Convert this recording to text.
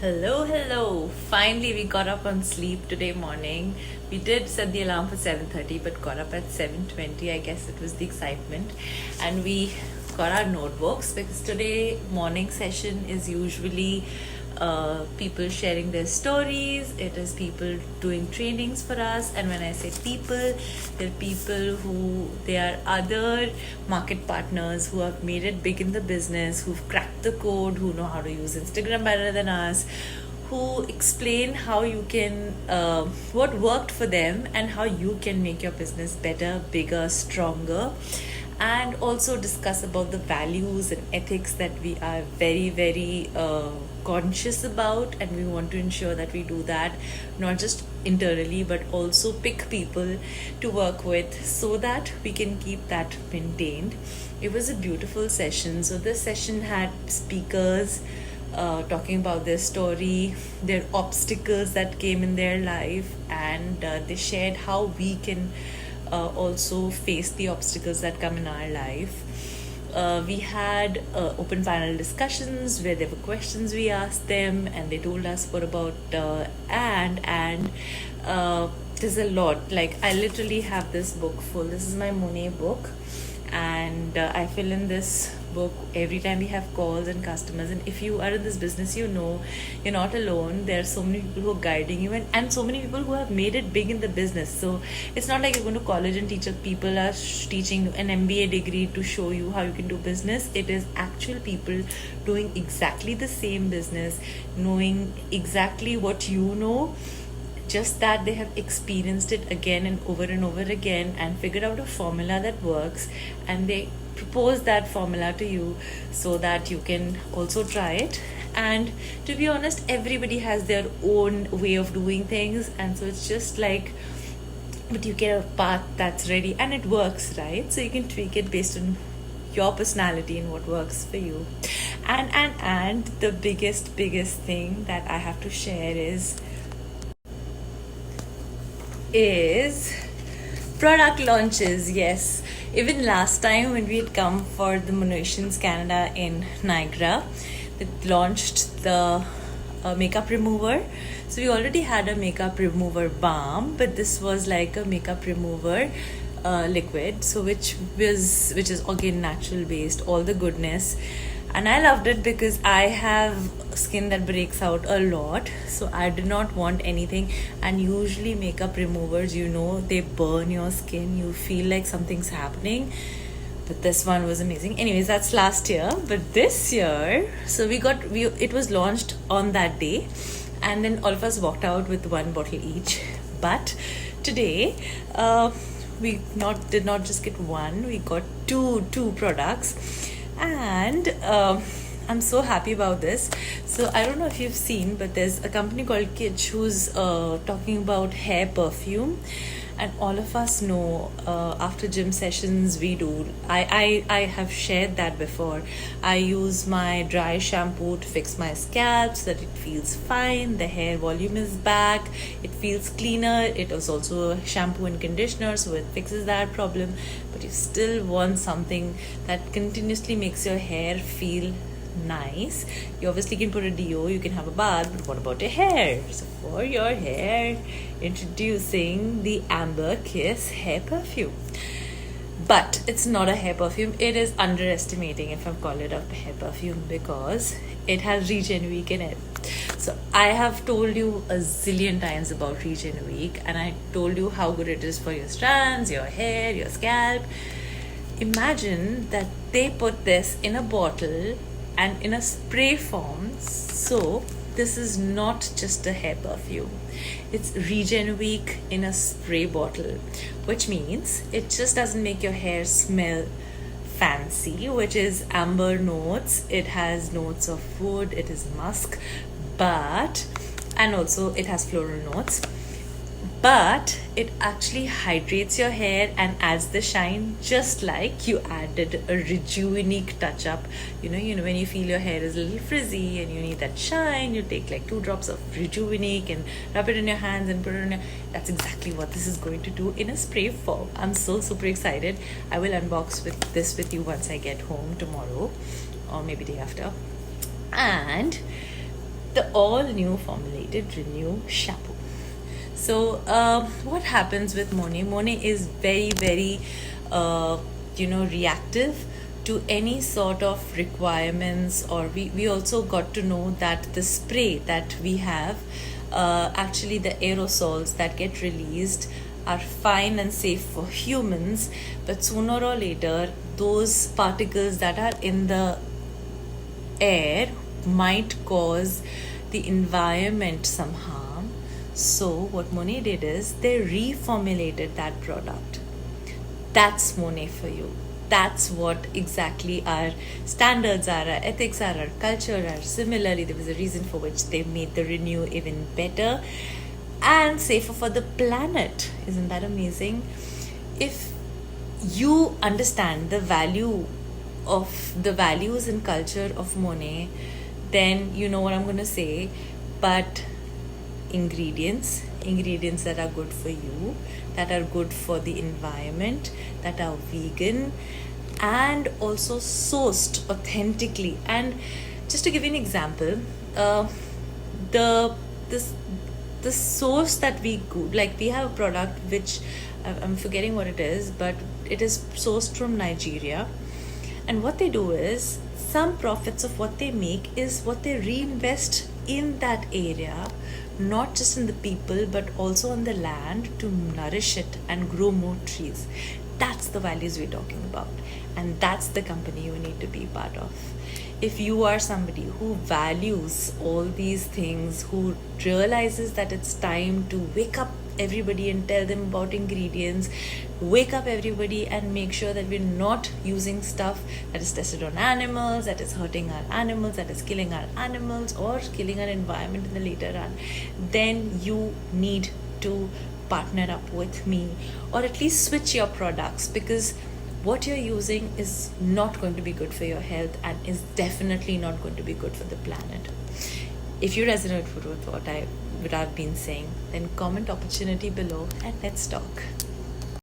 Hello. Finally, we got up on sleep today morning. We did set the alarm for 7:30, but got up at 7:20. I guess it was the excitement, and we got our notebooks because today morning session is usually people sharing their stories. It is people doing trainings for us, and when I say people, they're people who they are other market partners who have made it big in the business, who've cracked the code, who know how to use Instagram better than us, who explain how you can what worked for them and how you can make your business better, bigger, stronger, and also discuss about the values and ethics that we are very conscious about, and we want to ensure that we do that not just internally but also pick people to work with so that we can keep that maintained. It was a beautiful session. So this session had speakers talking about their story, their obstacles that came in their life, and they shared how we can also face the obstacles that come in our life. We had open panel discussions where there were questions we asked them, and they told us for about and there's a lot. Like, I literally have this book full. This is my Monat book, and I fill in this book every time we have calls and customers. And if you are in this business, you know you're not alone. There are so many people who are guiding you, and so many people who have made it big in the business. So it's not like you're going to college and people are teaching an MBA degree to show you how you can do business. It is actual people doing exactly the same business, knowing exactly what you know, just that they have experienced it again and over again and figured out a formula that works, and they propose that formula to you so that you can also try it. And to be honest, everybody has their own way of doing things, and so it's just like, but you get a path that's ready and it works, right? So you can tweak it based on your personality and what works for you. And the biggest thing that I have to share is product launches. Yes, even last time when we had come for the Monations Canada in Niagara, they launched the makeup remover. So we already had a makeup remover balm, but this was like a makeup remover liquid, so which is again natural based, all the goodness. And I loved it because I have skin that breaks out a lot, so I did not want anything. And usually makeup removers, they burn your skin, you feel like something's happening, but this one was amazing. Anyways, that's last year. But this year, so it was launched on that day, and then all of us walked out with one bottle each. But today we did not just get one, we got two products. And I'm so happy about this. So I don't know if you've seen, but there's a company called Kitsch who's talking about hair perfume. And all of us know after gym sessions we do. I have shared that before. I use my dry shampoo to fix my scalp so that it feels fine. The hair volume is back. It feels cleaner. It is also a shampoo and conditioner, so it fixes that problem. But you still want something that continuously makes your hair feel nice. You obviously can put a deo, you can have a bath, but what about your hair? So for your hair, introducing the Amber Kiss hair perfume. But it's not a hair perfume. It is underestimating if I call it a hair perfume, because it has Regen Week in it. So I have told you a zillion times about Regen Week, and I told you how good it is for your strands, your hair, your scalp. Imagine that they put this in a bottle and in a spray form. So this is not just a hair perfume, it's Regen Week in a spray bottle, which means it just doesn't make your hair smell fancy, which is amber notes. It has notes of wood, it is musk, and also it has floral notes, but it actually hydrates your hair and adds the shine, just like you added a Rejuvenate touch-up. You know, when you feel your hair is a little frizzy and you need that shine, you take like 2 drops of Rejuvenate and rub it in your hands and put it on your... That's exactly what this is going to do in a spray form. I'm so super excited. I will unbox this with you once I get home tomorrow, or maybe day after. And the all new formulated Renew shampoo. So, what happens with Monat? Monat is very, very, reactive to any sort of requirements. Or we also got to know that the spray that we have, actually the aerosols that get released are fine and safe for humans, but sooner or later those particles that are in the air might cause the environment some harm. So what Monat did is they reformulated that product. That's Monat for you. That's what exactly our standards are, our ethics are, our culture are. Similarly, there was a reason for which they made the Renew even better and safer for the planet. Isn't that amazing? If you understand the values and culture of Monat, then you know what I'm going to say. But ingredients that are good for you, that are good for the environment, that are vegan and also sourced authentically. And just to give you an example, the source that we go, like we have a product which I'm forgetting what it is, but it is sourced from Nigeria. And what they do is, some profits of what they make is what they reinvest in that area, not just in the people but also on the land to nourish it and grow more trees. That's the values we're talking about, and that's the company you need to be part of. If you are somebody who values all these things, who realizes that it's time to wake up everybody and tell them about ingredients, wake up everybody and make sure that we're not using stuff that is tested on animals, that is hurting our animals, that is killing our animals or killing our environment in the later run, then you need to partner up with me, or at least switch your products, because what you're using is not going to be good for your health and is definitely not going to be good for the planet. If you resonate with what I've been saying, then comment opportunity below and let's talk.